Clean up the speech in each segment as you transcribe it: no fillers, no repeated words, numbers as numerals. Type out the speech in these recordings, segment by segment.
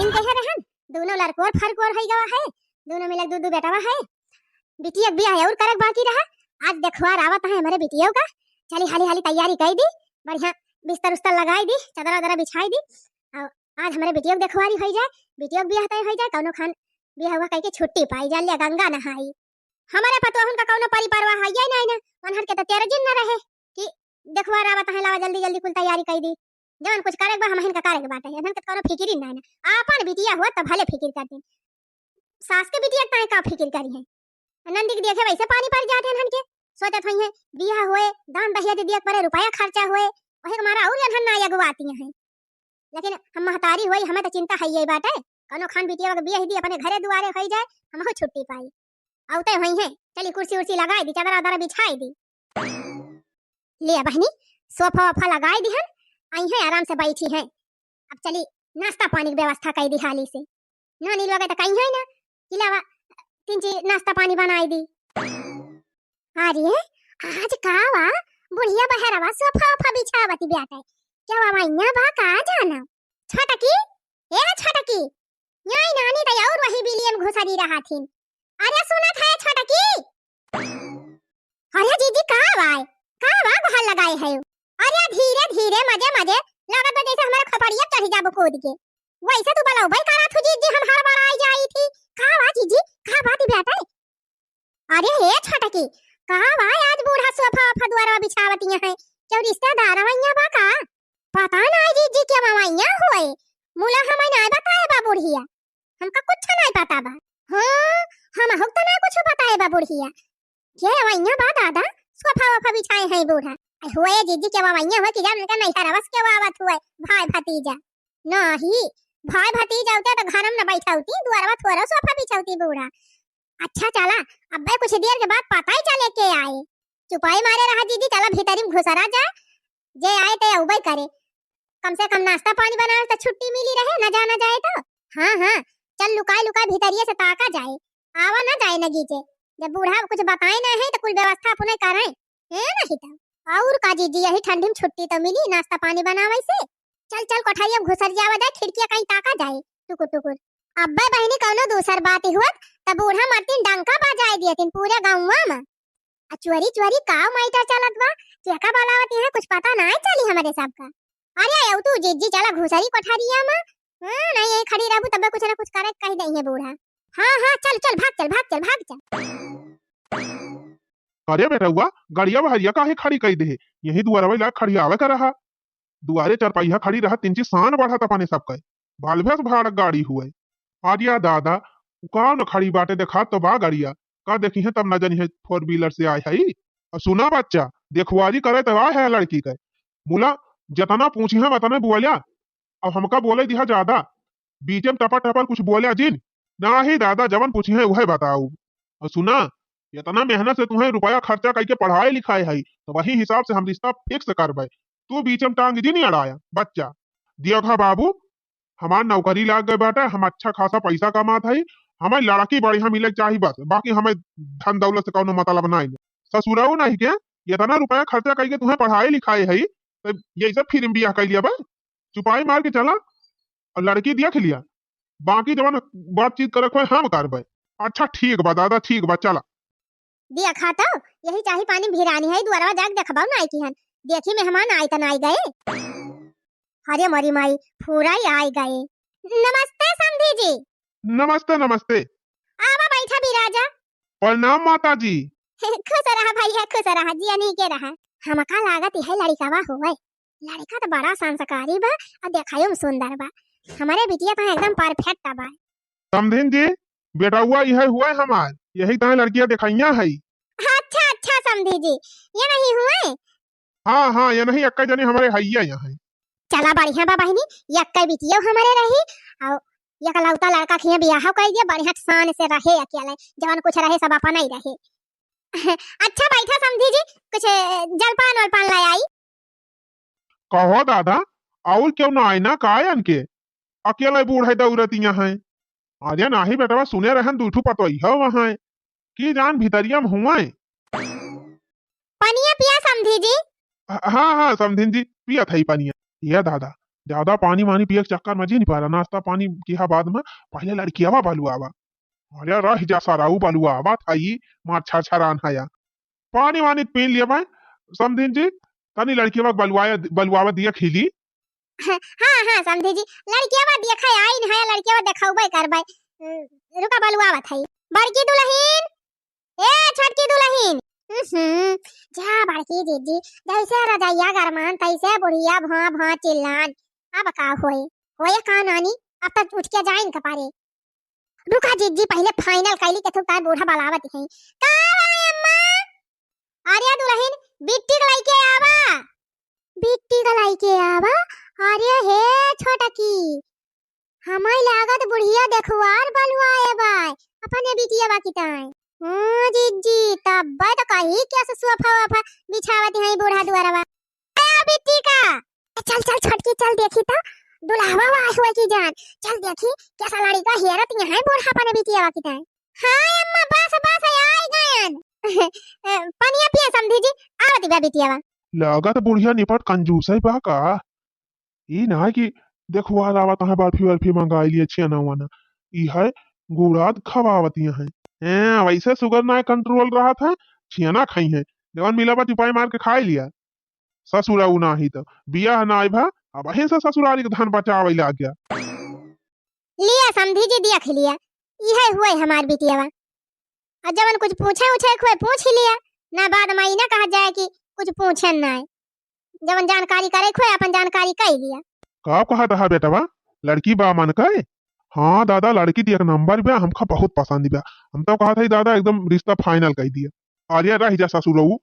Time के है रहन दोनों लड़कोर फरकोर है गवा है दोनों मिलक दू दू बेटावा है बिटिया भी आया और करक बाकी रहा आज देखवार आवत है हमारे बिटिया का चली हाली हाली तैयारी कर दी बढ़िया बिस्तर उस्तर लगाई दी चादर वादर बिछाई दी और आज हमारे बिटिया देखवारी हो जाए बिटिया भी तय हो जाए कौनो खान बिया हुआ कह के छुट्टी पाई जा लिया गंगा नहाई हमारे पतोहन का कौनो परिवार है या नहीं ना मनहर के तो 13 दिन न रहे कि देखवार आवत है लावा जल्दी जल्दी कुल तैयारी कर दी जवन कुछ करे बा हमहन का करे के बाटे हमहन के कोनो फिकिर ही नहीं ना आपन बिटिया हुआ त भले फिकिर करते सास के बिटिया काहे का फिकिर करी है नंदी के देखे वैसे पानी पर जाते हन के सोचत हई है बियाह होए दान दहिया दे दिया परे रुपया खर्चा होए ओहे हमारा और जन ना अगवाती है लेकिन हम महतारी होई हमें तो चिंता है ये बात है कोनो खान बिटिया के बियाह दी अपने घरे दुआरे हो जाए हम हो छुट्टी पाई औते होई है चली कुर्सी उर्सी लगाई दी चादर वादर बिछाई दी ले बहनी सोफा वोफा लगाई दी हन आई है आराम से बैठी है अब चली नाश्ता पानी की व्यवस्था कर दी हाली से नानी लोग तो कहीं है ना खिलावा तीन चीज नाश्ता पानी बनाई दी अरे आज कावा बुढ़िया बहरवा सोफा वोफा बिछावती बेटा क्या वाइया बा का जाना छटकी ए छटकी यही नानी तो और वही बिलियन घुसरी रहा थी अरे सुनत है छटकी अरे जीजी का घर लगाए है अरे धीरे धीरे मजे मजे लागत जैसे हमारे खपड़िया चढ़ जाबो कूद के वैसे तू बोलो भाई करा थू जीजी हम हर बार आई जाई थी का जीजी का बात बेटा अरे हे छटकी का आज बूढ़ा सोफा वोफा द्वारा बिछावती है क्यों रिश्तेदार वैया बा का पता ना जीजी के मावैया होए मुला हमें ना बताए बा बुढ़िया हमका कुछ नहीं पता बा हां हम हो तो ना कुछ बताए बा बुढ़िया के वैया बा दादा सोफा वोफा बिछाए हैं बूढ़ा होए जीजी के वावैया हो कि जब उनका नहीं हरवस के आवत हुए भाई भतीजा नहीं भाई भतीजा होते तो घर में न बैठाउती दुआरवा थोड़ा सोफा बिछाउती बूढ़ा अच्छा चला अब्बे कुछ देर के बाद पता ही चले के आए चुपाई मारे रहा जीजी चला भीतर ही घुसरा जाए जे आए ते उबई करे कम से कम नाश्ता पानी बनाए तो छुट्टी मिली रहे न जाना जाए तो हां चल लुकाई लुकाई भीतरिए से ताका जाए आवा ना जाए न गीचे जब बूढ़ा कुछ बताए ना है तो कुल व्यवस्था अपने करे है नहीं तो और का जीजी यही ठंडी में छुट्टी तो मिली नाश्ता पानी बनावे से चल चल कोठारिया घुसर जावा जाए खिड़कियां कहीं ताका जाए टुकुर टुकुर अब्बे बहनी कौनो दूसर बात हुआ तब बूढ़ा मारतीन डंका बजाए दियतिन पूरे गांववा में चोरी चोरी का माइटा चलत बा केका बोलावती है कुछ पता ना चली हमारे सब का अरे आयो तू जीजी चला घुसरी कोठारिया में नहीं यही खड़ी रहबू तब कुछ ना कुछ करे कह दई है बूढ़ा हां चल चल भाग चल अरे बेटा हुआ गाड़िया बहरिया काहे खड़ी कई दे यही दुआरवा ला खड़ी आवे कर रहा दुआरे चरपहिया खड़ी रहा तीन चीज शान बढ़ा तपने सब कहे बालभेस भाड़ गाड़ी हुए आर्या दादा कौन खड़ी बाटे देखा तो बा गाड़िया का देखी है तब न जानी है 4 व्हीलर से आए है और सुना बच्चा देखवारी करे तो आए है लड़की के मुला जतना पूछी है बताने बोलिया अब हमका बोले दिया ज्यादा बीच में टपा टपा कुछ बोलिया जिन ना ही दादा जवन पूछी है वह बताऊ और सुना इतना मेहनत से तुम्हें रुपया खर्चा करके पढ़ाई लिखाई है तो वही हिसाब से हम रिश्ता फिक्स करबे तू बीच में टांग जी नहीं अड़ाया बच्चा दिया था बाबू हमार नौकरी लाग गए बाटे हम अच्छा खासा पैसा कमात है हमें लड़की बढ़िया मिले चाहिए बस बाकी हमें धन दौलत से कोनो मतलब नहीं ससुराऊ नहीं के इतना रुपया खर्चा करके तुम्हें पढ़ाई लिखाई है तो यही सब फिर बियाह कर लिया बा चुपाई मार के चला और लड़की देख लिया बाकी जवन बातचीत करे हम करबे अच्छा ठीक बा दादा ठीक बा चला दिया खाता यही चाही पानी भिरानी है द्वारा जाग देखबाऊ नाई की हन देखी मेहमान आए त नाई गए अरे मरी माई पूरा ही आए गए नमस्ते समधी जी नमस्ते नमस्ते आवा बैठा बिराजा प्रणाम माता जी खुश रहा भैया खुश रहा जी नहीं के रहा हमका लागत है लड़कावा होवे लड़का तो बड़ा संस्कारी बा और देखायो में सुंदर बा हमारे बिटिया तो एकदम परफेक्ट बा समधिन जी बेटा हुआ यह हुआ हमार यही तो लड़कियां दिखाइया है अच्छा समधी जी ये नहीं हुए हाँ ये नहीं अक्का जने हमारे हैया यहाँ है चला बढ़िया बा बहनी यक्का बिटिया हमारे रही और यकलौता लड़का खिया बियाह कर दिया बढ़िया शान से रहे अकेले जवान कुछ रहे सब अपन ही रहे अच्छा बैठा समधी जी कुछ जलपान वलपान ले आई कहो दादा और क्यों ना आए ना कायन के अकेले बूढ़े दौरतिया है अरे नाही बेटा सुने रहन दूठू पतोई है वहां की जान भितरिया में हुआ पनिया पिया समधी जी हाँ समधिन जी पिया था ही पनिया ये दादा ज्यादा पानी वानी पिए के चक्कर में जी नहीं पा रहा, नाश्ता पानी किया बाद में पहले लड़कियावा बलुआवा। अरे रह जा साराऊ बलुआवा था ही मार छरछरान हया। पानी वानी पीन लिया भाई समधिन जी, तनी लड़कियावा बलुआवा दिया खिली। हाँ हाँ समझे जी, लड़कियावा देखा आई न है, लड़कियावा देखाउबे करबै। रुका बलुआवा थई। बड़की दुल्हन, ए छोटकी दुल्हन। जा बड़की जीजी, जैसे रजैया गरमान तैसे बुढ़िया भा भा चिल्लान। अब का होए का नानी, अब तक उठ के जाइन कपारे। रुका जीजी, पहले फाइनल कैली के तो बूढ़ा बलावत है। का भाई अम्मा, अरे दुल्हन बिट्टी के लेके आवा, बिट्टी के लेके आवा। अरे हे छोटकी, हमारी लागत बुढ़िया देखवार बलुआए बाय अपने बिटिया बाकी ताई। हां जीजी, तब तो कही कैसे सोफा वफा बिछावत है बूढ़ा दुआरवा। ए बिट्टी का, चल चल छोटकी चल देखी तो दुल्हावा वास हुआ की जान। चल देखी कैसा लड़का हेरत यहाँ बूढ़ा अपने बिटिया बाकी ताई। हां अम्मा बस बस आई गयन। पनिया पिए समझी जी, आवत बा बिटियावा। लागत बुढ़िया निपट कंजूस है बा का। ई ना है कि देखवा रावत है बर्फी वर्फी मंगाई लिए छिया वाना, ई है गुड़ाद खवावतिया है। वैसे शुगर ना कंट्रोल रहा था, छियाना खाई है जवन मिला बा टिपाई मार के खाई लिया। ससुरा उ ना ही तो बिया ना आई भा, अब अहीं से ससुरारी के धन बचावे ला गया। लिया समझी जी, देख लिया इहे हुए हमार बिटियावा। और जवन कुछ पूछे उछे खोए पूछ ही लिया ना, बाद में ई ना कहा जाए कि कुछ पूछे ना है। जवन जानकारी करे खोए अपन जानकारी कर लिया। का कहा था बेटवा, लड़की बा मन के? हाँ दादा लड़की थी एक नंबर बा, हमका बहुत पसंद बा। हम तो कहा था दादा एकदम रिश्ता फाइनल कर दिया। आर्या रह जा ससुरऊ,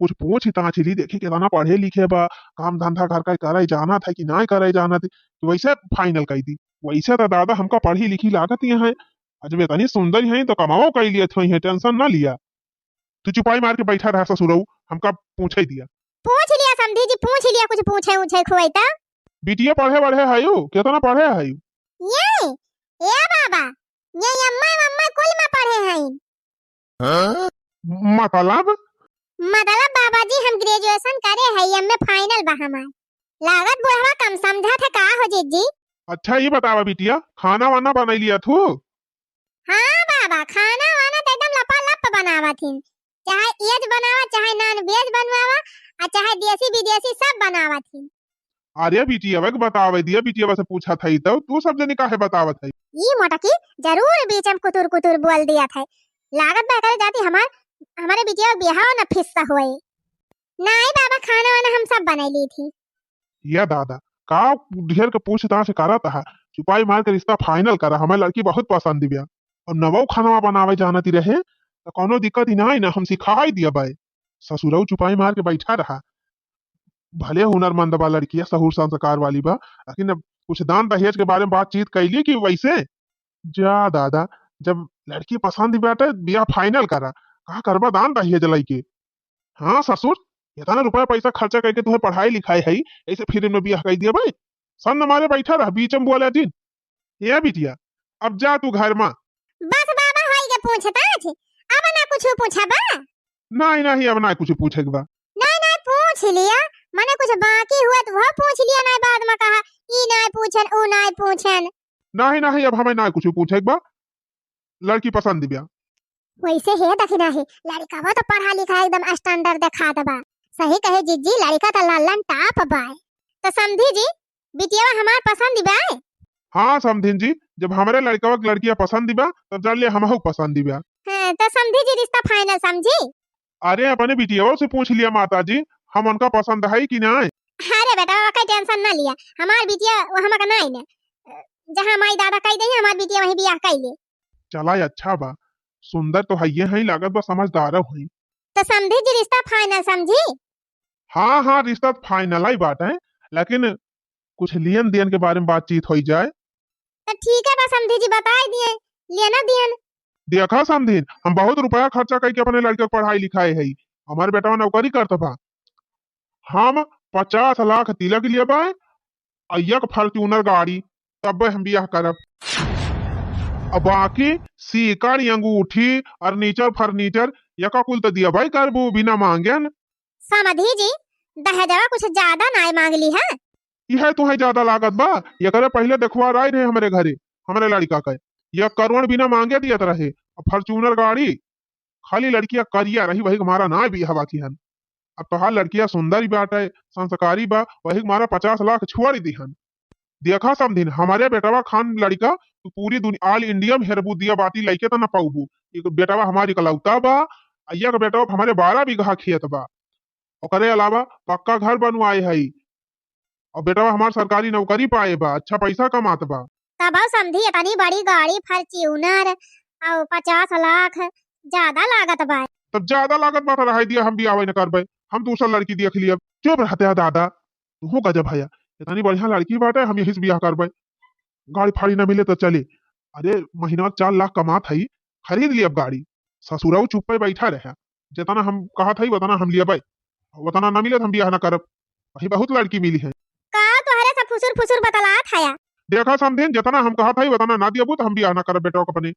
कुछ पूछ ता चिली देखी कितना पढ़े लिखे बा, काम धंधा घर का करे जाना था कि ना करे जाना थी, तो वैसे फाइनल कर दी। वैसे तो दादा हमका पढ़ी लिखी लागत ही है, अजब इतनी सुंदर है तो कमाओ कर लिए थे, टेंशन ना लिया। तू चुपाई मार के बैठा रहा ससुरऊ, हमका पूछ ही दिया। पूछ लिया समझी जी, पूछ लिया कुछ पूछे उछे खोए ता। बिटिया पढ़े बढ़े है कितना पढ़े है? ये ए बाबा, ये अम्मा मम्मा कुल में पढ़े हैं। मतलब मतलब बाबा जी हम ग्रेजुएशन करे हैं, एमए फाइनल बा हमार। लागत बुढ़वा कम समझा था का हो जीजी। अच्छा ये बतावा बिटिया, खाना वाना बना लिया तू? हाँ बाबा, खाना वाना तो एकदम लपालप बनावा थी, चाहे एज बनावा चाहे नॉन वेज बनवावा और चाहे देसी विदेशी सब बनावा थी। अरे बिटिया वक बतावे दिया, बिटिया से पूछा था ही तो तू सब जने काहे बतावत है? ये मोटकी जरूर बीच में कुतुर कुतुर बोल दिया था। लागत बहकर जाती हमारे बिटिया बियाह न फिस्सा हुए। नहीं बाबा, खाना वाना हम सब बना ली थी। या दादा का ढेर के पूछताछ करा था, चुपाई मार के रिश्ता फाइनल करा, हमें लड़की बहुत पसंद बिया और नवो खाना बनावे जानती रहे तो कोनो दिक्कत ही ना है ना, हम सिखाई दिया बाय। ससुरऊ चुपाई मार के बैठा रहा, भले हुनरमंद बा लड़की, सहूर संस्कार वाली बा, लेकिन अब कुछ दान दहेज के बारे में बातचीत कैली कि वैसे जा दादा, जब लड़की पसंद बाटे बिया फाइनल करा, कहा करबा दान दहेज लइके। हाँ ससुर, इतना रुपया पैसा खर्चा करके तुम्हें पढ़ाई लिखाई है, ऐसे फिर में बिया कह दिया भाई। सन हमारे बैठा रहा बीच में बोला दिन, ये बिटिया अब जा तू घर में। बस बाबा होई के पूछता है, अब ना कुछ पूछा बा। नहीं नहीं अब ना कुछ पूछेगा बा। नहीं नहीं पूछ लिया, मैंने कुछ बाकी हुआ तो वो पूछ लिया, नहीं बाद में कहा ई नहीं पूछन ऊ नहीं पूछन। नहीं नहीं अब हमें ना कुछ पूछेगा बा, लड़की पसंद बिया। वैसे है दखिना है, लड़का वो तो पढ़ा लिखा एकदम स्टैंडर्ड दिखा दबा। सही कहे जीजी, लड़का तो लल्लन टाप बाय। तो समझी जी, बिटिया हमार पसंद बाय। हाँ समधिन जी, जब हमारे लड़का लड़कियां पसंद बा तब जान लिया हमहू पसंद बा। हाँ, तो समझी जी रिश्ता फाइनल समझी। अरे अपने बिटिया से पूछ लिया माता जी, हम उनका पसंद है कि नहीं? अरे बेटा कोई टेंशन ना लिया, हमार बिटिया वो हम का नहीं ना, जहां माई दादा कह दे हमार बिटिया वहीं बियाह कर ले। चला अच्छा बा, सुंदर तो है ये है, लागत बा समझदार है। तो समझी जी रिश्ता फाइनल समझी। हाँ हाँ रिश्ता फाइनल ही बात है, लेकिन कुछ लियन देन के बारे में बातचीत हो जाए तो ठीक है, बस समझी जी बता दिए लेना दियन। देखा समझिन, हम बहुत रुपया खर्चा करके अपने लड़के को पढ़ाई लिखाई है, हमारे बेटा नौकरी करता बा, हम 50 लाख तिलक लिए बा, एक फॉर्च्यूनर गाड़ी, तब हम बियाह करब। अब बाकी सीकर अंगूठी अर्नीचर फर्नीचर यका कुल तो दिया भाई करबू बिना मांगे न। समझी जी, दहेजवा कुछ ज्यादा ना मांग ली है, यह तुम्हें ज्यादा लागत बा। ये करे पहले देखवा आए रहे हमारे घरे, हमारे लड़का का यह करोड़ बिना मांगे दियत रहे। फॉर्चूनर गाड़ी खाली लड़कियां करिया रही, वही हमारा ना भी हवा की हन। अब तोहार लड़कियां सुंदर ही बाटे, संस्कारी बा, वही हमारा 50 लाख छुआड़ी दिहन। देखा समझिन हमारे बेटवा खान लड़का तो पूरी दुनिया ऑल इंडिया में हेरबू दिया बाती लइके तो न पाऊबू। एक बेटवा हमारी कलौता बा, अय्या का बेटवा हमारे 12 बीघा खेत बा। ओकरे अलावा पक्का घर बनवाए हई, और बेटवा हमार सरकारी नौकरी पाए बा, अच्छा पैसा कमात बा। तब समझी इतनी बड़ी गाड़ी फॉर्च्यूनर और 50 लाख ज्यादा लागत बा। तब ज्यादा लागत बा रहा दिया, हम भी आवे न करबे, हम दूसरा लड़की देख लिया। चुप रहते है दादा, तू गजब भैया, इतनी बढ़िया लड़की बाटे, हम यही से ब्याह करबे। गाड़ी फाड़ी न मिले तो चले, अरे महीना 4 लाख कमात हई, खरीद लिया गाड़ी। ससुराऊ चुप पे बैठा रहे, जितना हम कहा था उतना हम लिया भाई, उतना न मिले तो हम ब्याह न करब। वही बहुत लड़की मिली है। का तोहरे सब फुसुर फुसुर बतलात है। देखा समझे, जितना हम कहा था उतना ना दिया तो हम ब्याह न करब बेटा अपने।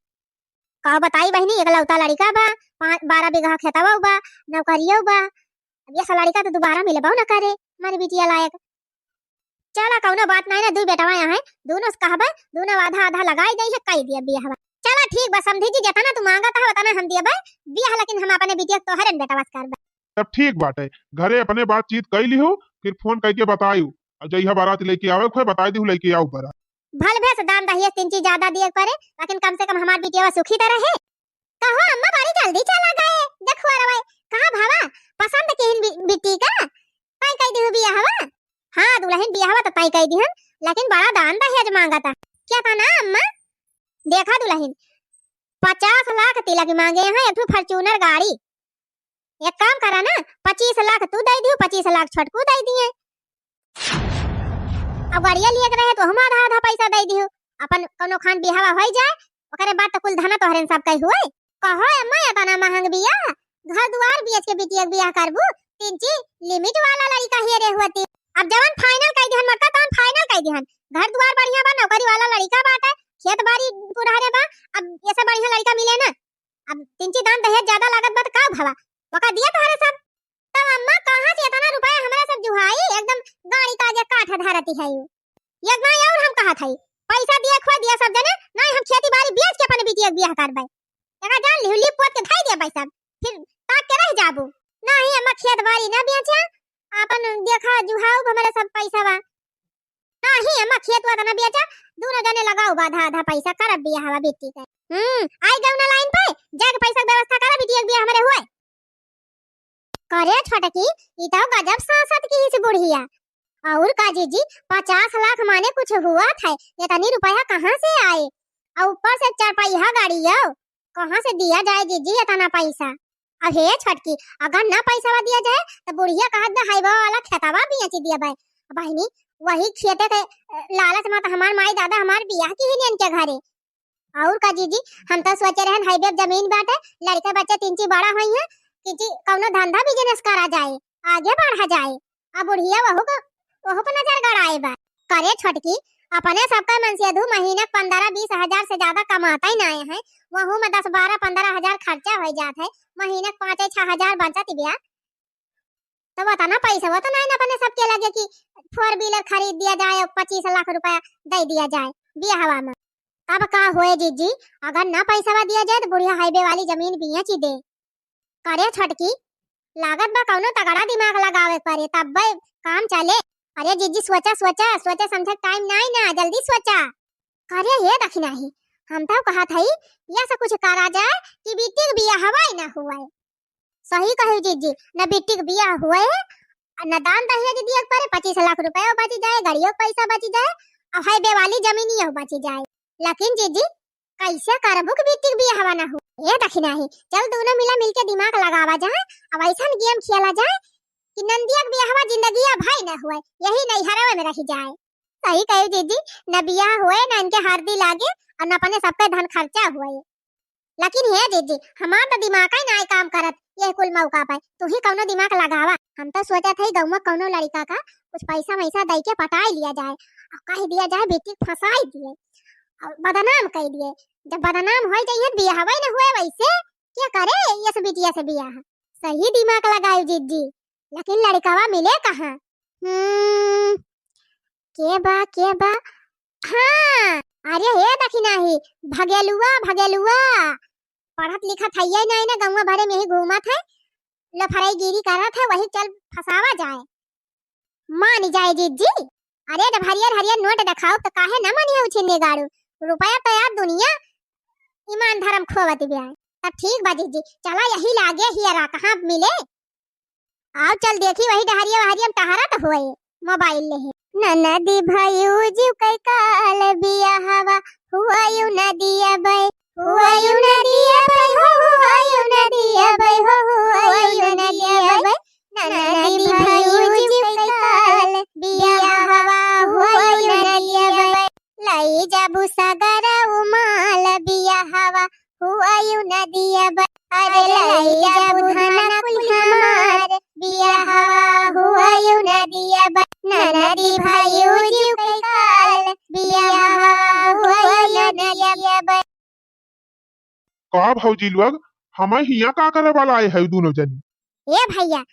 का बताई बहनी, एकलौता लड़का बा, 12 बीघा खेतवा बा, नौकरियो बा। अब ये लड़का तो दोबारा मिलबो न करे हमारी बिटिया लायक। चला कौनो बात नहीं ना, दू बेटवा यहाँ है, दोनों से कहबे, दोनों आधा आधा लगाई दई है, कई दिया बियाह। चला ठीक बा समझी जी, जितना तू मांगत है उतना हम दिया बियाह, लेकिन हम अपने बिटिया तोहरे बेटवा से करबे। तब ठीक बात है, घरे अपने बातचीत कर ली हो, फिर फोन करके बतायू, और जइहा बारात लेके आवे खोए बता दी लेके आओ बारात। भल भेस दान दहिए 3 चीज ज्यादा दिए परे, लेकिन कम से कम हमार बिटिया सुखी तो रहे। कहो अम्मा बड़ी जल्दी चला गए, देखो अरे कहा भावा पसंद केहन बिटी का तई कह दी बियाह हवा। हां दुल्हन बियाह हवा तो तई कह दी, लेकिन बड़ा दान दहेज मांगा था। क्या था ना अम्मा, देखा दुल्हन 50 लाख तिलक मांगे हैं, एक फॉर्च्यूनर गाड़ी। एक काम करा ना, 25 लाख तू दे दियो, 25 लाख छोटकू दे दिए। अब गाड़िया लिए रहे तो हम आधा आधा पैसा दे दियो, अपन कोनो खान बिहावा हो जाए, ओकरे बाद तो कुल धना तोहरे सब कई हुए। कहो अम्मा इतना महंग बियाह, घर दुआर बेच के बिटिया बियाह करबू, 3 लिमिट वाला लड़का ही रे होती। अब जवन फाइनल कह दिहन मक्का तवन फाइनल कह दिहन, घर दुआर बढ़िया बा, नौकरी वाला लड़का बाटे, खेत बाड़ी पूरा रे बा। अब ये सब बढ़िया लड़का मिले ना, अब 3 दान दहेज ज्यादा लागत बा का भवा ओका दिया तोहरे सब। तब अम्मा कहां से इतना रुपया हमरा सब जुहाई, एकदम गाड़ी का जे काठ धरती है यू। एक ना और हम कहा था पैसा दिया खो दिया सब जने, नहीं हम खेती बाड़ी बेच के अपन बिटिया बियाह करबै। एका जान लिहु लिप पोत के खाई दे पैसा, फिर ताक के रह जाबू। नहीं अम्मा खेत बाड़ी ना बेचा, अपन देखा जुहाऊ हमारे सब पैसा बा। नहीं अम्मा खेत वाला ना बेचा, दोनों जने लगाओ आधा आधा पैसा करब बियाह हवा बेटी के। आई गऊ ना लाइन पे, जाके पैसा के व्यवस्था करा बिटिया बियाह हमरे होए। करे छोटकी ई तो गजब सांसद की इस बुढ़िया। और का जीजी 50 लाख माने कुछ हुआ था, इतनी रुपया कहाँ से आए, और ऊपर से 4 पहिया गाड़ी यो, कहाँ से दिया जाए जीजी इतना पैसा। अब हे छटकी अगर ना पैसा दिया जाए तो बुढ़िया कहत बे हाईवा वाला खेतवा बेच दिया भाई। बहनी वही खेते के लालच में तो हमार माई दादा हमार बियाह की ही के घरे। और का जीजी हम तो सोचे रहन हाईवे जमीन बाटे, लड़के बच्चे 3 बड़ा हुई है, कि कौनो धंधा बिजनेस करा जाए, आगे बढ़ा जाए। अब बुढ़िया वहु पर नजर गड़ाए बा। करे छोटकी अपने सबका मनसेधु महीने 15-20 हजार से ज्यादा कमाता ही नहीं है, वहु में 10-12-15 हजार खर्चा हो जाता है, महीने 5-6 हजार बचत बिया। तो बताना पैसा वो तो नहीं अपने सबके लगे कि 4 व्हीलर खरीद दिया जाए और 25 लाख रुपया दे दिया जाए बियाहवा में। तब का होए जीजी, अगर ना पैसा दिया जाए तो बुढ़िया हाईवे वाली जमीन बेच दे। करे छोटकी लागत बा कौनो तगड़ा दिमाग लगावे पड़े तब भाई काम चले। अरे जीजी सोचा सोचा सोचा समझा टाइम नहीं ना, जल्दी सोचा। करे ये दखी नहीं, हम तो कहा था या से कुछ करा जाए कि बिट्टी के बियाह हवाई ना हुआ है। सही कहे जीजी, न बिट्टी के बियाह हुआ है, न दान दहेज दिया पड़े, 25 लाख रुपया बच जाए, गाड़ियों पैसा बच जाए, और हाईवे वाली जमीनियों बच जाए। लेकिन जीजी कैसे करबू कि बिट्टी के बियाह हवा ना हो, ये दखी नहीं। चल दोनों मिला मिलके दिमाग लगावा जाए, अब ऐसा गेम खेला जाए कि नंदिया के बियाहवा जिंदगी भाई न हुए, यही नहीं हरवे में रह जाए। सही कहे जीजी, न बियाह हुए न इनके हरदी लागे और न अपने सबके धन खर्चा हुए। लेकिन हे जीजी हमार तो दिमाग ही नहीं काम करत, ये कुल मौका पाए तू ही कौनो दिमाग लगावा। हम तो सोचा था गांव में कौनो लड़का का कुछ पैसा वैसा दे के पटाई लिया जाए, और कह दिया जाए बेटी फंसाई दिए और बदनाम कह दिए। जब बदनाम हो जाइए बियाह न हुए वैसे क्या करे, ये सब बिटिया से बियाह। सही दिमाग लगाओ जीजी, लेकिन लड़कावा मिले कहाँ। के बा हाँ अरे हे देखी नाही भगेलुआ भगेलुआ पढ़त लिखत है ये नहीं ना गंवा भरे में ही घूमत है लफड़ाई गिरी करत है वही चल फसावा जाए मान जाए जीत जी अरे जब हरियर हरियर नोट दिखाओ तो काहे न मानिए उछिन्ने गाड़ू रुपया तो यार दुनिया ईमान धर्म खोवत बिया तब ठीक बा जीत जी चला यही लागे हियरा कहाँ मिले आओ चल देखी वही डहरिया वहरिया तहारा तो होए मोबाइल ले है ननदी भाईऊ जीव कई काल बिया हवा हुआयू नदिया बई हुआयू नदिया बई हो हुआयू नदिया बई हो हुआयू नदिया बई ननदी भाईऊ जीव कई काल बिया हवा हुआयू नदिया बई लाई जाबू सागर उमाल बिया हवा हुआयू नदिया बई अरे लाई जाबू धना कुल हमार बिया हवा हुआयू नदिया बई ननदी भाईऊ जीव कई काल बिया हवा हुआयू नदिया बई का भौजी लोग हमें हिया का करे वाला आए है दोनों जनी ए भैया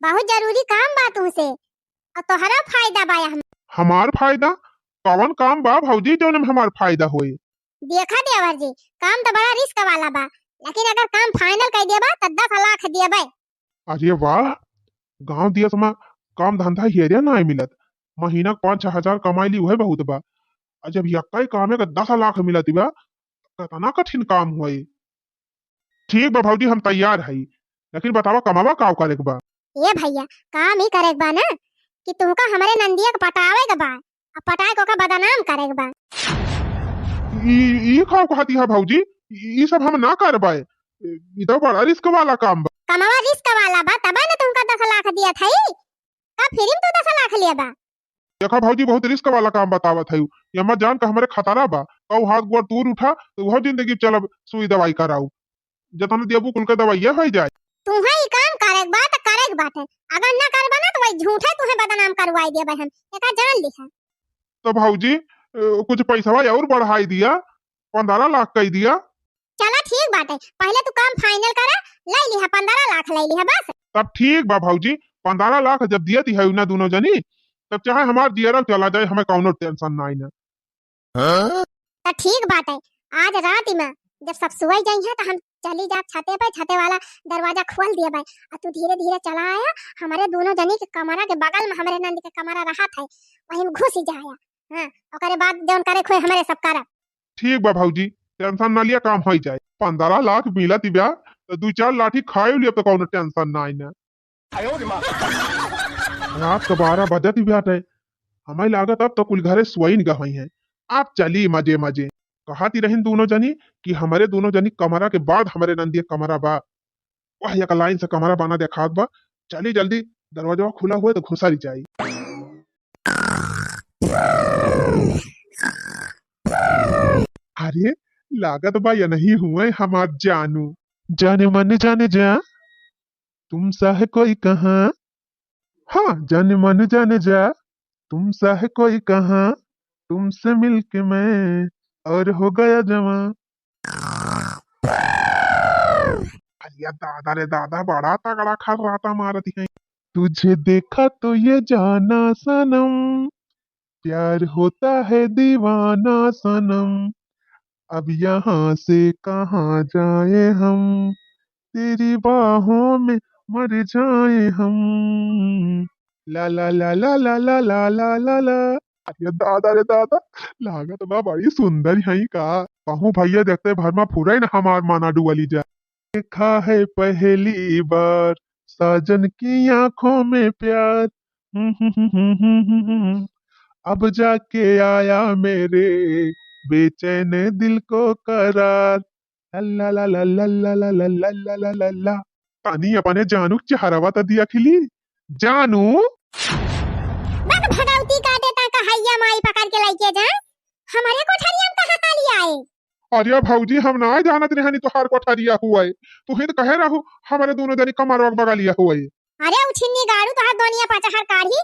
बहुत जरूरी काम बा तुमसे और तोहरा फायदा बा हमार फायदा कौन काम बा भौजी जो हमार फायदा होए देखा देवर जी काम तो बड़ा रिस्क वाला बा लेकिन अगर काम फाइनल कर देबा तो 10 लाख देबे अरे वाह गांव दियस में काम धंधा हेरे ना मिलत महीना 5-6 हजार कमाई ली वह बहुत बा जब यक्का काम है 10 लाख मिलत बा कितना कठिन काम होए ठीक बा भौजी हम तैयार है लेकिन बतावा कमावा का करे के बा ए भैया काम ही करे के बा ना कि तुमका हमारे नंदिया के पटावे के बा और पटाए को का बदनाम करे के बा ई का कहती है भौजी ई सब हम ना करबाए ई तो बड़ा रिस्क वाला काम बा कमावा रिस्क वाला बा तब ना तुमका 10 लाख दिया था का फिर तू 10 लाख लिया बा देखा भौजी बहुत रिस्क वाला काम बतावत है ये मत जान का हमारे खतरा बा कौ हाथ गोड़ तूर उठा तो वह जिंदगी चलब सुई दवाई कराऊ जतन देबू कुल के दवाई हो जाए तुम्हारा ही काम करे के बा तो करे के बात है अगर ना करबा ना तो वही झूठे तुम्हें बदनाम करवाई देबे हम एका जान लिखा तो भौजी कुछ पैसा और बढ़ाई दिया 15 लाख कह दिया चला ठीक बात है पहले तू काम फाइनल करा ले लिहा 15 लाख ले लिहा बस तब ठीक बा भौजी 15 लाख जब दिया थी है ना दोनों जनी तब चाहे हमार दियरा चला जाए हमें कौनो टेंशन ना आई ना तो ठीक बात है आज रात में जब सब सोई जाई है तो हम चली जा छते पे छते वाला दरवाजा खोल दिया भाई और तू धीरे धीरे चला आया हमारे दोनों जनी के कमरा के बगल में हमारे नंद के कमरा रहा था वहीं में घुस जाया हां ओकरे बाद जौन करे खोए हमारे सब करा ठीक बा भौजी टेंशन ना लिया काम हो जाए 15 लाख मिला थी ब्याह तो 2-4 लाठी खाए लिया तो कौन टेंशन ना आई ना रात को 12 बजे थी ब्याह है हमें लागत अब तो कुल घरे सोई नहीं गई है आप चली मजे मजे कहती रही दोनों जनी कि हमारे दोनों जनी कमरा के बाद हमारे नंदी कमरा बा वह एक लाइन से कमरा बना देखा बा चली जल्दी दरवाजा खुला हुआ तो घुसा जाए अरे लागत बा या नहीं हुए हमार जानू जाने मन जाने जा तुम सा है कोई कहाँ हाँ जाने मन जाने जा तुम सा है कोई कहाँ तुमसे मिलके मैं और हो गया जमा अलिया दादा रे दादा बड़ा तगड़ा खर्राटा मारती है तुझे देखा तो ये जाना सनम प्यार होता है दीवाना सनम अब यहाँ से कहाँ जाए हम तेरी बाहों में मर जाए हम ला ला ला ला ला ला ला ला ला ला अरे दादा रे दादा लागत बा बड़ी सुंदर है का कहूँ भैया देखते भर में पूरा ही ना हमार माना डुअली जा देखा है पहली बार साजन की आंखों में प्यार अब जाके आया मेरे बेचैन दिल को करार ला ला ला ला ला ला ला ला ला ला ला ला तानी अपने जानू चेहरावा तो दिया खिली जानू बस भगवती का देता का हैया माई पकड़ के लेके जा हमारे कोठरिया में कहां ताली आए अरे भौजी हम ना जानत रहनी तोहार कोठरिया हुआ है तू ही तो कहे रहू हमारे दोनों जनी कमरवा बगलिया हुआ है अरे उछिन्नी गाड़ू तोहार दोनिया पचहर काढ़ी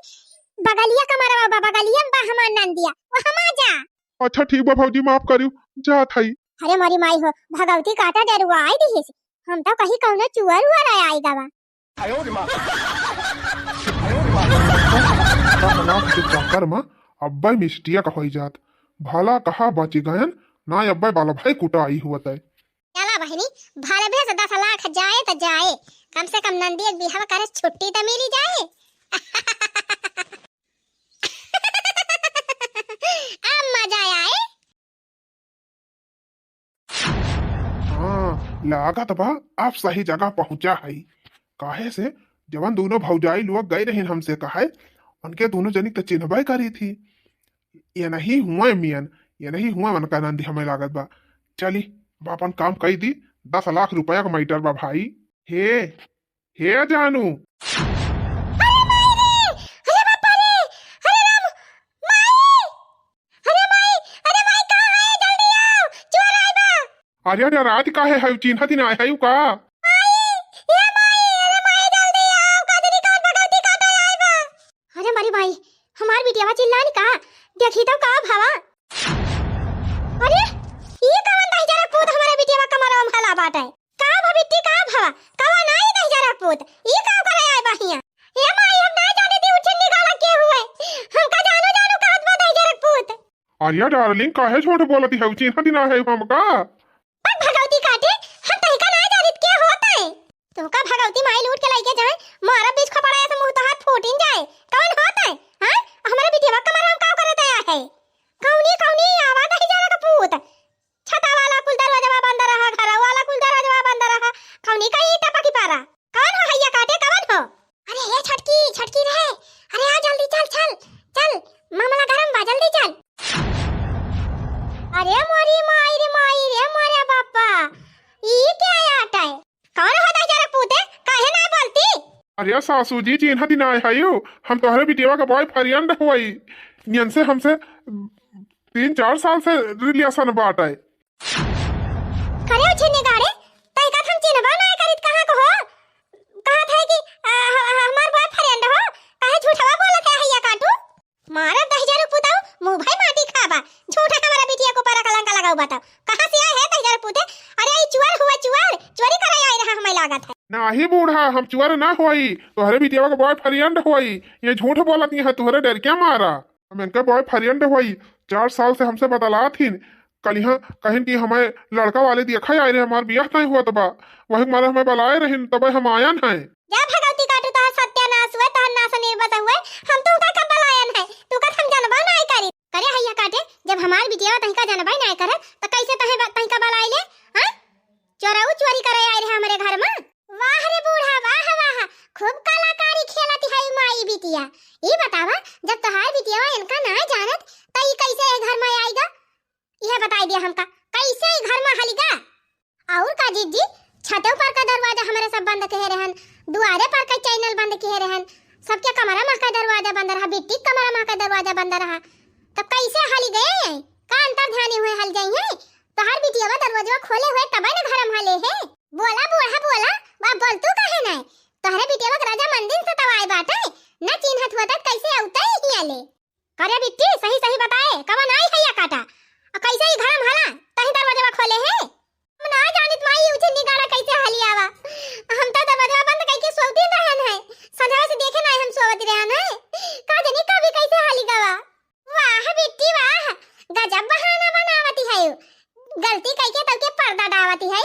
बगलिया कमरवा बगलिया में हमार नंदिया वो हम आ जा अच्छा ठीक बा भौजी माफ करियो जा थाई अरे मोरी माई हो भगवती काटा डरुआ आई दी हम तो कहीं कौनो चुअर हुआ रहा आएगा बा के चक्कर में अब्बाई मिष्टिया का हो जात भला कहा बची गयन ना अब्बाई बाला भाई कुटा आई हुआ तय। चला बहनी भले भेज 10 लाख जाए तो जाए, कम से कम नंदी एक बिहाव करे छुट्टी तो मिली जाए। अब मजा आए। हाँ लागत बा आप सही जगह पहुंचा है। काहे से जवन दोनों भौजाई लोग गए रहे हमसे कहे उनके दोनों जनी तो चिन्हबाई करी थी। ये नहीं हुआ मियन, ये नहीं हुआ मन का नंदी हमें लागत बा। चली बापन काम कही दी 10 लाख रुपया का मैटर बा भाई। हे जानू अरे अरे रात का है चिन्ह दिन आए है का भाई हमार बिटिया चिल्लानी का देखी तो का भावा। अरे ये कवन दही जरा पूत हमारे बिटिया कमरा में हला बाटे का भबिट्टी का भावा कवा नहीं दही जरा पूत ये का करे आए बहिया। हे माई हम ना जाने दी उठे निकाला के हुए हमका जानो जानो का हाथ में दही जरा पूत। अरे डार्लिंग काहे झूठ बोलती है चिन्ह दिन आए हमका पर भगवती काटे हम तही का ना जानित के होता है तो का भगवती माई लूट के लाके जाए मारा बीच खपड़ा ऐसे मुंह तो हाथ फूटिन जाए कौन होता है। हां हमारे बिटिया कमरा में का करे तया है कौनी कौनी आवाज ही जरा का पूत छता वाला कुल दरवाजा बंद रहा घर वाला कुल दरवाजा बंद रहा कौनी का ईटा पकी पारा कौन हो हैया काटे कौन हो। अरे ये छटकी छटकी रहे अरे आ जल्दी चल चल चल मामला गरम बा जल्दी चल। अरे मोरी माई रे मोरे बापा ई क्या आटा है कौन होता जरा पूते काहे ना बोलती। अरे सासू जी चिन्ह दिन आए है हम तोहरे बिटिया का बॉयफ्रेंड हुई नियन से हमसे 3-4 साल से रिलेशन बाट है। करे छिने गाड़े तई का हम चिन्हबा ना करित कहां को हो कहा था कि हमार बॉयफ्रेंड हो काहे झूठवा बोलत है हैया काटू मारा 10,000 पुताऊ मुंह भाई माटी खाबा झूठा हमारा बिटिया को पर कलंक लगाओ बताओ कहां से आए है 10,000 पुते। अरे ई चुआर हुआ चुआर चोरी करे आए रहा हमें लागत है। नाही बूढ़ा हम चुअर ना हुई तोहरे बिटिया का बॉयफ्रेंड हुई ये झूठ बोलती है तुहरे डर क्या मारा हम इनका बॉयफ्रेंड हुई 4 साल से हमसे बतला थी कल यहाँ कहीं कि हमें लड़का वाले देखा आए रहे हमार बियाह नहीं हुआ तबा वही मारे हमें बुलाए रहे तब हम आयन है। जा भगवती काटू तो सत्यानाश हुए तहन नाश निर्बत हुए हम तो का बलायन है तू का हम जानबा नहीं करी करे हैया काटे जब हमार बिटिया तही का जानबा नहीं करे तो कैसे तही का बलाइ ले। हां चोराऊ चोरी करे आए रहे हमारे घर में। वाह रे बूढ़ा वाह वाह खूब कलाकारी खेलती है माई बिटिया। ये बतावा जब तोहार बिटिया इनका ना जानत त ई कैसे घर में आएगा यह बताई दिया हमका कैसे घर में हलिगा। और का जीजी छतों पर का दरवाजा हमारे सब बंद कहे रहन दुआरे पर का चैनल बंद कहे रहन सबके कमरा में का दरवाजा बंद रहा बिट्टी कमरा में का दरवाजा बंद रहा तब कैसे हली गए का अंतर ध्यानी हुए हल गई है तोहार बिटिया दरवाजा खोले हुए तब ना घर में हले है। बोला बूढ़ा बोला बा बोल तू काहे नहीं तोहरे बिटिया का राजा मंदिर से तवाए बाटे न चिन्हत होता कैसे औता ही आले करे बिट्टी सही सही बताए कवन आई हैया काटा और कैसे ही घर में हला तही दरवाजा खोले है हम ना जानित माई उठे निगाड़ा कैसे हली आवा हम तो दरवाजा बंद करके सोती रहन है संध्या से देखे ना हम सोवत रहन है का जानी कभी कैसे हली गवा। वाह बिट्टी वाह गजब बहाना बनावती है गलती करके तब के पर्दा डावती है।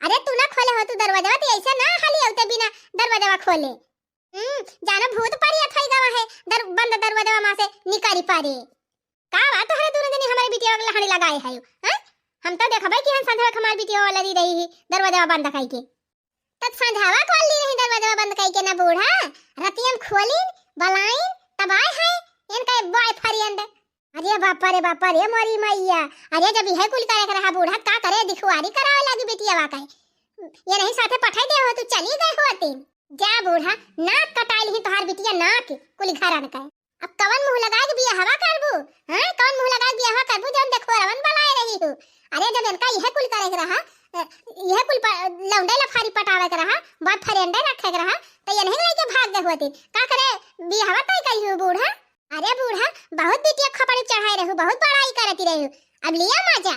अरे तू ना खोले हो तू दरवाजा तो ऐसे ना खाली होते बिना दरवाजा खोले जानो भूत परिया थई गवा है बंद दरवाजा में से निकारी पारे का बात है तूने जनी हमारी बिटिया वाला लहड़ी लगाए है। हां हम तो देखबै कि हम संध्या हमारी बिटिया वाला दी रही दरवाजा बंद कई के तब संध्यावा खोल ली रही दरवाजा बंद कई के ना बूढ़ा रतियम खोलिन बलाइन तब आए है इनका बॉयफ्रेंड। अरे बापा रे मोरी मैया अरे जब यह कुल करे रहा बूढ़ा का करे दिखवारी करावे लगी बिटिया वाका ये नहीं साथे पठाई दे हो तू चली गए हो तीन जा बूढ़ा नाक कटाई ही तोहार बिटिया नाक कुल घरन का अब कवन मुंह लगा के बिया हवा करबू। हां कवन मुंह लगा के बिया हवा करबू जब देखो रवन बनाए रही हो। अरे जब इनका यह कुल करे के रहा यह कुल लौंडे लफारी पटावे के रहा बॉयफ्रेंड रखे के रहा तो ये नहीं लेके भाग गए होती का करे बिया हवा तय कही हो बूढ़ा। अरे बूढ़ा बहुत बिटिया खपड़ी चढ़ाई रहू बहुत बड़ाई करती रहू अब लिया मजा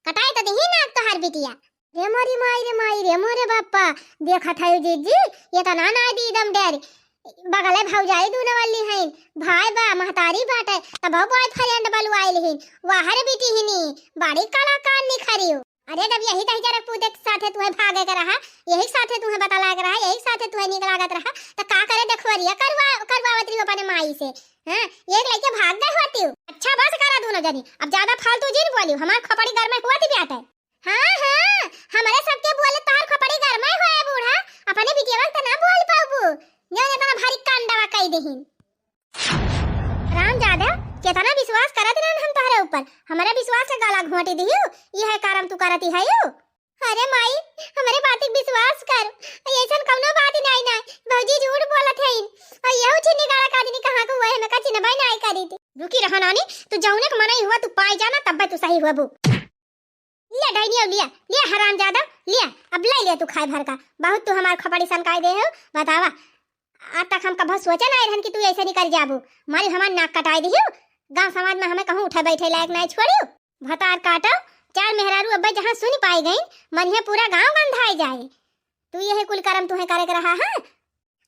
कटाई तो दही नाक तोहार बिटिया। रे मोरी माई रे मोरे बापा देखा था जीजी ये तो ना दी दम डर बगले भौजाई दूने वाली हैं, भाई बा महतारी बाटे, तब बॉयफ्रेंड बलवाइल हिन, वाहर बेटी हिनी, बड़ी कलाकार निखरियो। अरे जब यही तही जरा पूदे साथे तुम्हें भागे के रहा, यही साथे तुम्हें बता लाग रहा, यही साथे तुम्हें निक लागत रहा, तो का करे देखवरिया करवावत रही अपने माई से। हां एक लेके भाग गए होती हूं। अच्छा बस करा दोनों जनी, अब ज्यादा फालतू जिन बोली, हमार खपड़ी घर में हुआ थी ब्याह। हां हमारे सबके बोले तार खपड़ी घर में होए बूढ़ा, अपने बिटिया वक्त ना बोल पाबू, जाने तना भारी कांडवा कई देहिन। राम जादव केतना विश्वास करत रहन हम तोहरे ऊपर, हमारे विश्वास के गाला घोंटी दियो, यह काम तू करती है यो। अरे माई हमारे बात पे विश्वास कर, ऐसन कौनो बात नहीं ना, भौजी झूठ बोलत है। और यह छिनी गाला का दिन कहां को हुआ है, मैं का चिन्ह भाई नहीं करी थी। रुकी रहा नानी, तू जौने के मनाई हुआ तू पाई जाना, तब तू सही हुआ बू। लिया डाइनिया लिया लिया हराम जादव लिया, अब ले लिया तू खाए भर का, बहुत तू हमार खपड़ी सनकाई दे हो। बतावा आज तक हम कभी सोचा नहीं रहन कि तू ऐसे नहीं कर जाबू, मारी हमार नाक कटाई दियो, गांव समाज में हमें कहूं उठे बैठे लायक नहीं छोड़ियो। भतार काटो चार मेहरारू अब्बा जहां सुन पाई गई, मन है पूरा गांव गंधाई जाए। तू यह कुल कर्म तुम्हें करे के रहा है।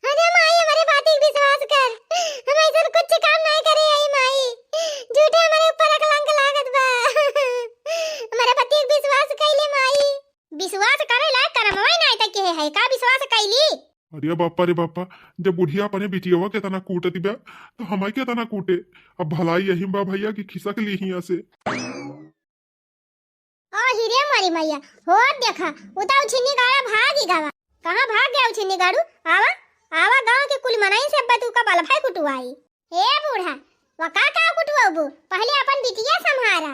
अरे माई हमारे बात पे विश्वास कर, हम ऐसा कुछ काम नहीं करे आई माई, झूठे हमारे ऊपर कलंक लागत बा। हमारे पति विश्वास कइले माई, विश्वास करे लायक कर्मवा नहीं त के है का विश्वास कइली। अरे बापा रे बापा, जब बुढ़िया अपने बिटियावा के तना कूटती बा तो हमाई के तना कूटे। अब भलाई यही बा भैया की खिसक ली हिया से। ओ हिरे मारी मैया हो देखा, उताऊ छिन्नी गाड़ा भागी गावा, कहां भाग गया छिन्नी गाड़ू। आवा आवा गांव के कुल मनाई से अब्बा तू का बल भाई कुटवाई। हे बूढ़ा वका का कुटवाबू, पहले अपन बिटिया संभारा।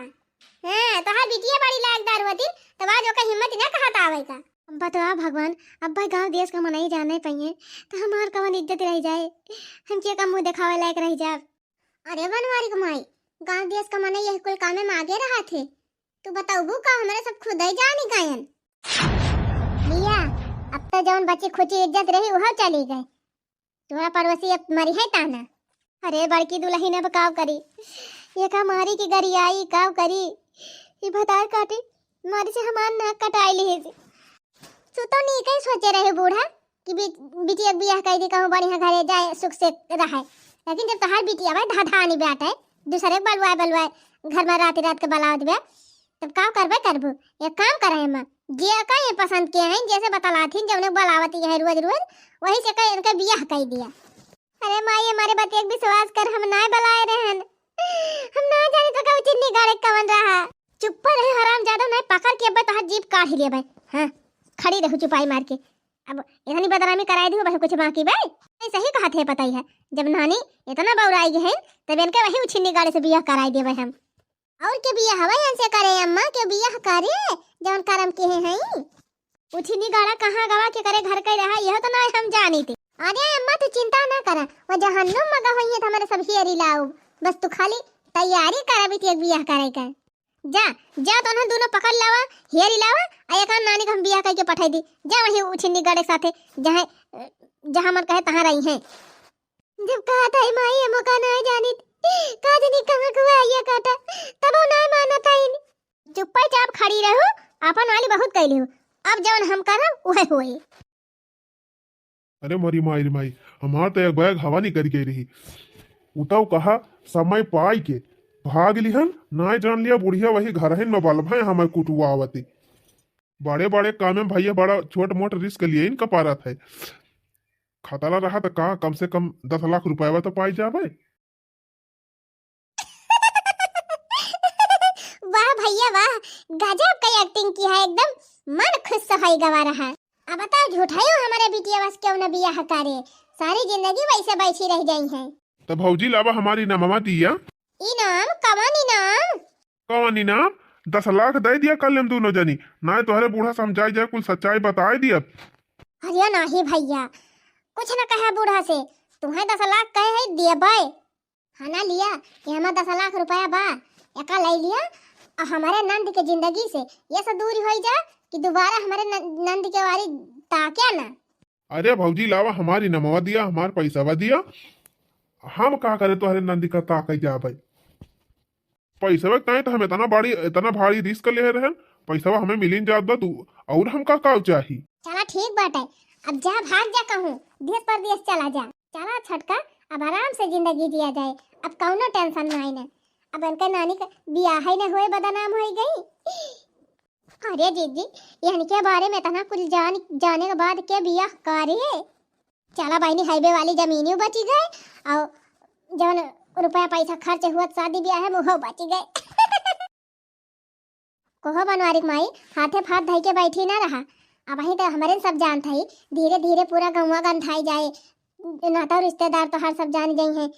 हां तोहार बिटिया बड़ी लायकदार होती, तब आज ओका हिम्मत ना कहत आवे का। बतवा भगवान, अब भाई गांव देश का मनाई जाने पाइए तो हमार कवन इज्जत रह जाए, हम के का मुंह दिखावे लायक रह जाए। अरे बनवारी कमाई गांव देश का मनाई यही कुल काम में आगे रहा थे, तू बताऊ का हमारे सब खुद ही जानी गायन लिया। अब तो जौन बच्ची खुची इज्जत रही वह चली गए, तुम्हारा पड़ोसी अब मरी है ताना। अरे बड़की दुल्ही ने बकाव करी, ये का मारी की गरी आई काव करी, ये भतार काटे मारी से हमार नाक कटाई ली। तू तो नहीं कहीं सोचे रहे बूढ़ा कि बिटिया बियाह कर दी, कहूं बढ़िया घरे जाए सुख से रहे, लेकिन जब तोहार बिटिया भाई धाधानी बेटा है, दूसरे बलवाए घर में रात के बलावत बे, तब का करबे करबू। एक काम करे हम जे का ये पसंद किए हैं, जैसे बतलाथीन जब ने बलावती है रोज रोज, वही से कह इनका बियाह कर दिया। अरे माई हमारे बात एक विश्वास कर, हम ना बलाए रहन, हम ना जाने तो का चिन्नी गाड़े कवन रहा। चुप रहे हराम ज्यादा नहीं पकड़ के अब तोहार जीभ काट लिए भाई। हां खड़ी रहू चुपाई मार के, अब इतनी बदनामी कराई दी भाई कुछ बाकी भाई सही कहा थे। पता ही है जब नानी इतना बौराई है तब इनके वही उछिन्नी गाड़ी से बियाह कराई दे हम। और के बियाह हवा इनसे करे अम्मा के बियाह करे जौन कर्म के हैं उछिन्नी गाड़ा कहां गवा के करे घर के रहा, यह तो ना हम जानी थे। अरे अम्मा तू चिंता ना करा, वो जहन्नुम मगा होई है हमारे सब हियरी लाओ, बस तू खाली तैयारी करा बेटी एक बियाह करे का। जा जा तो उन्हें दोनों पकड़ लावा हियरी लावा, आ एक नानी को हम बियाह करके पठाई दी, जा वही उछिन्नी गाड़े साथे जहां जहां मन कहे तहां रही हैं। जब कहा था माई हम का ना जानी का जनी कहां को आया काटा, तब वो ना माना था इन। चुपचाप खड़ी रहो, अपन वाली बहुत कहली हो, अब जवन हम करा वही होई। अरे मरी माई हमार तो एक बैग हवा नहीं करी गई रही, उताऊ कहा समय पाई के भाग लिहन, ना जान लिया बुढ़िया वही घर है न बल भाई हमें कुटुआ आवती। बड़े बड़े काम में भैया बड़ा छोट मोट रिस्क लिए इनका पारा था, खतरा रहा तो कहा कम से कम 10 लाख रुपया तो पाई जावे। वाह भैया वाह, गजब की एक्टिंग की है, एकदम मन खुश सफाई गवा रहा। अब बताओ झूठायो हमारे बिटिया बस क्यों न बियाह करे, सारी जिंदगी वैसे बैठी रह जाई है। तो भौजी लावा हमारी नामा दिया इनाम कवन इनाम 10 लाख दे दिया कल हम दोनों जनी, ना तोहरे बूढ़ा समझाई जाए कुल सच्चाई बताए दिया। अरे नहीं भैया कुछ न कहा बूढ़ा से, तुम्हें 10 लाख कहे है दिया भाई है ना लिया कि हमें 10 लाख रुपया बा एका ले लिया, और हमारे नंद के जिंदगी से ये सब दूरी हो जा कि दोबारा हमारे नंद के वारी ताक्या ना। अरे भौजी लावा हमारी नमवा दिया, हमार पैसा दिया, हम का करे तोहरे नंदी का ताक जा भाई। पैसा कहीं तो हम इतना भारी रिस्क ले रहे, पैसा हमें मिलिन जात बा तू और हम का चाहिए। चला ठीक बात है, अब जा भाग जा कहूँ देश परदेश चला जा। चला छटका, अब आराम से जिंदगी जिया जाए, अब कौनो टेंशन नहीं ना। अब इनके नानी का बियाह ही न होए बदनाम हो गई। अरे जीजी, इनके बारे में तना कुछ जाने के बाद के बियाह करिए। चला बहनी, हाईवे वाली जमीनी बची गए और जवन रुपया पैसा खर्च हुआ शादी ब्याह है वो बची गए। कोहो बनवारी माई हाथे फाथ धई के बैठी ना रहा। अब वही तो हमारे सब जानत है, धीरे धीरे पूरा गौवा गंधाई जाए, नाता रिश्तेदार तो हर सब जान गई हैं।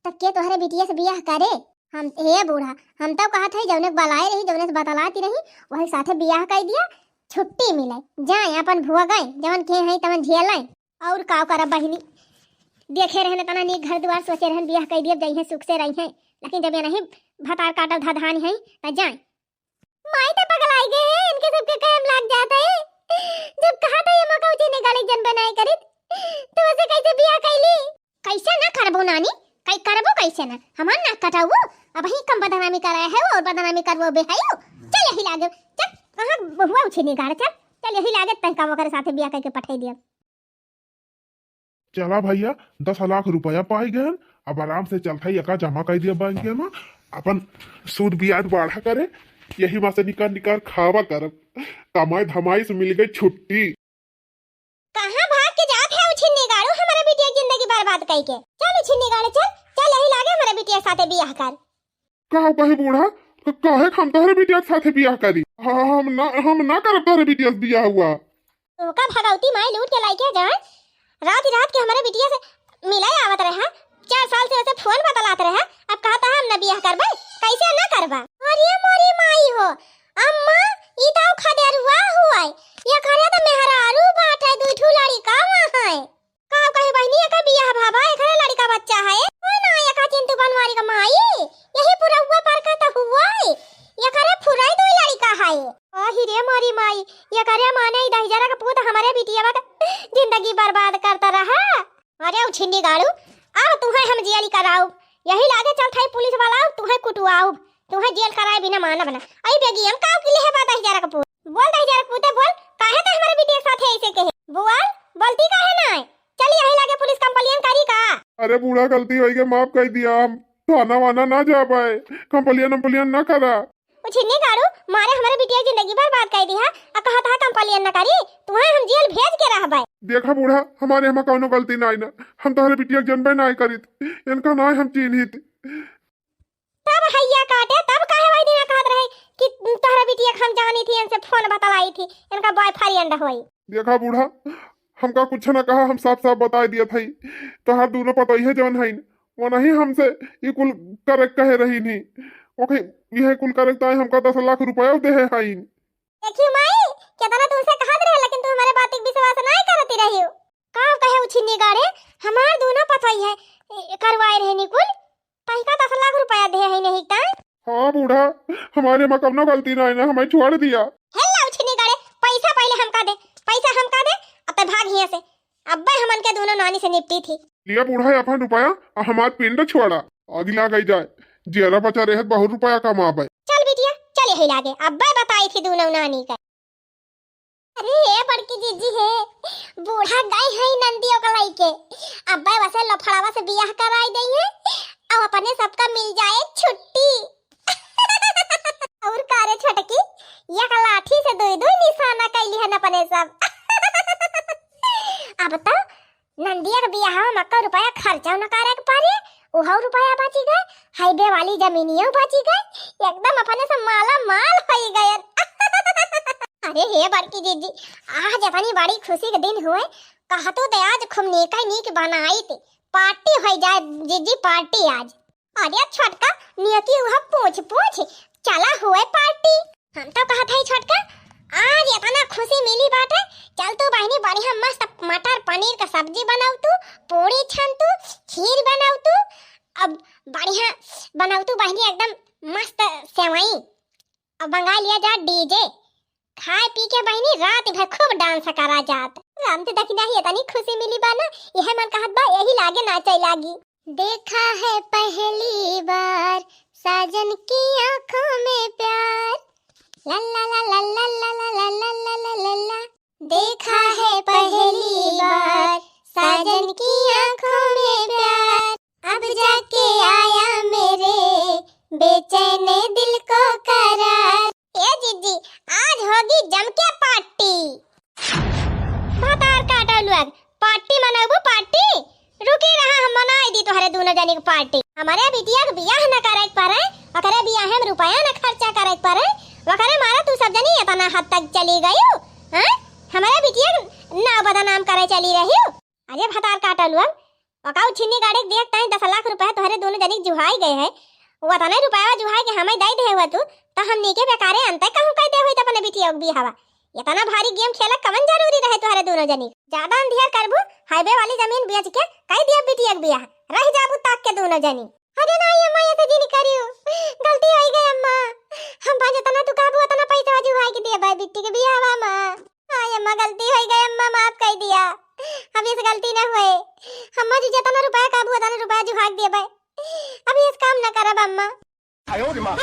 तब के तोहरे बिटिया से बियाह करे? हम हे बूढ़ा, हम तो कहत है जौने बलाए रही, जौने से बतलाती रही वही साथे बियाह कर दिया, छुट्टी मिले जाए अपन भुआ गए, जवन के है तवन झेल और का करब बहिनी। देखे रहने तना नी घर द्वार सोचे रहन बियाह कर दिए जई है सुख से रही है, लेकिन जब ये नहीं भतार काटल धधान है त जाए। माई तो पगलाई गए हैं, इनके सबके काम लग जाता है। जब कहा था ये मौका उची निकाले जन बनाए करित, तो उसे कैसे बियाह कैली? कैसे ना करबो नानी, कई करबो कैसे ना, हमान ना कटाऊ। अब ही कम बदनामी कराया है और बदनामी करबो बेहायो। चल यही लागे, चल कहां बहुआ उछे निगाड़, चल यही लागे तय का वकर साथे बियाह करके पठाई दिया। चला भैया 10 लाख रुपया पाई गए, अब आराम से चलता ही एका जमा कर दिया बैंक में, अपन सूद ब्याज बढ़ा करे, यही माँ से निकाल खावा कर, कमाई धमाई से मिल गई छुट्टी। कहां भाग के जात है उछिन्नी गाड़ू, हमारे बिटिया की जिंदगी बर्बाद करके। चल उछिन्नी गाड़ू, चल चल यही लागे हमारे बिटिया साथे बियाह कर। कहा कहे बूढ़ा, कहे हम तोहरे बिटिया के साथे बियाह करी? हम ना करब तोहरे बिटिया से बियाह हुआ। तो का भगवती माई लूट के लाई के जाए, रात के हमारे बिटिया से मिला आवत रहा, 4 साल से उसे फोन बतलात रहा, अब कहता है हम ना बियाह करबे, कैसे ना करबा? अरे मोरी माई हो अम्मा, ई ताऊ खदेरुआ हुआ ये करे तो मेहरारू बात है, दुई ठू लड़का वहां है का कहे बहनी का बियाह भाबा, एकरे लड़का बच्चा है ओ ना, ये का चिंतु बनवारी का माई यही पूरा हुआ पर का हुआ ये करे फुराई दुई लड़का है। ओही रे मोरी माई, ये करे माने ई 10,000 का पूत हमारे बिटिया का जिंदगी बर्बाद करता रहा। अरे उछिन्नी गाड़ू, अब तुम्हें हम जेल कराऊ, यही लागे चल थाई पुलिस वाला तुम्हें कुटवाऊ, तुम्हें जेल कराए बिना मानब ना। आई बेगी हम काऊ के लिए है 10,000 का पूत, बोल 10,000 का पूत बोल, काहे त हमारे बिटिया के साथ ऐसे कहे बोल, बोलती काहे ना? चल यही लागे पुलिस कंप्लेन करी का। अरे बूढ़ा गलती होई के माफ कर दिया, हम थाना वाना ना जा पाए, कंप्लेन ना करा। उछिन्नी गाड़ू, मारे हमारे बिटिया की जिंदगी बर्बाद कर दी है, आ कहा था कंप्लेन ना करी, तुम्हें हम जेल भेज के रहबे। देखा बूढ़ा, हमारे हम कौनो गलती ना आई ना, हम तोहरे बिटिया के जनबे ना करित, इनका ना हम चिन्हित। तब हैया काटे, तब काहे वही दिन कहत रहे कि तोहरा बिटिया हम जानी थी, इनसे फोन बतलाई थी, इनका बॉयफ्रेंड होई। देखा बूढ़ा, हमका कुछ ना कहा, हम साफ साफ बता दिया था, तोहार दोनों पता है जवन है वो नहीं हमसे ये कुल करेक्ट कहे रही नहीं, ओके यह कुल करेक्ट आए, हमका 10 लाख रुपया दे है हाइन। देखियो माई, कितना तुमसे कहत रहे, लेकिन तुम हमारे बात पे विश्वास नहीं करती रही हो। का कहे उछिन्नी गाड़े, हमार दोनों पता ही है करवाए रहे निकुल, पैसा 10 लाख रुपया दे है नहीं ता। हाँ बूढ़ा, हमारे में कब ना गलती ना है ना, हमें छोड़ दिया। हेला उछिन्नी गाड़े, पैसा पहले हमका दे, पैसा हमका दे, अब भाग हिया से, अब्बे हमन के दोनों नानी से निपटी थी। लिया बूढ़ा अपन रुपया, हमार पिंड छोड़ा, अगला गई जाए, जेरा बचा रहे बहुत रुपया कमाबे। चल बिटिया, चल यही लागे, अब्बे बताई थी दोनों नानी का। अरे ये बड़की जीजी है, बूढ़ा गई है नंदियों का लइके, अब्बे वैसे लफड़ावा से बियाह कराई दई है, अब अपने सबका मिल जाए छुट्टी। और कारे छटकी, ये का लाठी से दुई निशाना कैली है न अपने सब। अब तो नंदिया का बियाह में मक्का रुपया खर्चा न करे के पारे, ओहो रुपया बची गए, हाईवे वाली जमीनियों बची गए, एकदम अपने से माला माल हो गए। अरे हे बड़की जीजी, आज इतनी बड़ी खुशी के दिन हुए, कहा तो दे आज खूब नीक बनाई थी, पार्टी हो जाए जीजी, पार्टी आज। अरे छोटका नियति वह पूछ चला हुए पार्टी, हम तो कहा था छोटका आज इतना खुशी मिली बात है, चल तू बहनी बढ़िया मस्त मटर पनीर का सब्जी बनाऊ, तू पूरी छन, तू खीर बनाऊ, तू अब बढ़िया बनाऊ, तू बहनी एकदम मस्त सेवई, अब मंगा लिया जा डीजे, खाए पी के बहनी रात भर खूब डांस करा जात। राम ते देखी नहीं इतनी खुशी मिली बा ना, यह मन कहत बा यही लागे नाचे लागी। देखा है पहली बार साजन की आंखों में प्यार, ला ला ला ला ला ला ला ला ला ला ला ला। देखा है पहली बार साजन की आंखों पार्टी। हमारे बिटिया के बियाह न करे पारे, ओकरे बियाह में रुपया न खर्चा करे पारे, वकरे मारा तू सब जनी इतना हद तक चली गई हो। हां हमारे बिटिया ना बदनाम करे चली रही हो। अरे भतार काटलू अब ओकाउ छिन्नी गाड़ी देख ताई 10 लाख रुपया तोहरे दोनों जनी जुहाई गए है। वो तने रुपया जुहाई के हमें दई दे हुआ तू त हमनी के बेकारे अंते कहूं कह दे होई त अपने बिटिया के बियाहवा। इतना भारी गेम खेला कवन जरूरी रहे तोहरे दोनों जनी। ज्यादा अंधियार करबू हाईवे वाली जमीन बेच के कह दिया बिटिया के बियाह रह जाबू ताक के दोनों जनी। अरे नहीं अम्मा ये तो जिनी करियो गलती हो गई अम्मा। हम बाजे तना तू काबू तना पैसा जुहाई के दे भाई बिट्टी के बियाहवा मां। हाय अम्मा गलती हो गई अम्मा माफ कर दिया। अब ये गलती ना होए। अम्मा जी जितना रुपया काबू तना रुपया जुहाई दे भाई। अब ये काम ना करब अम्मा। आयो रे मां।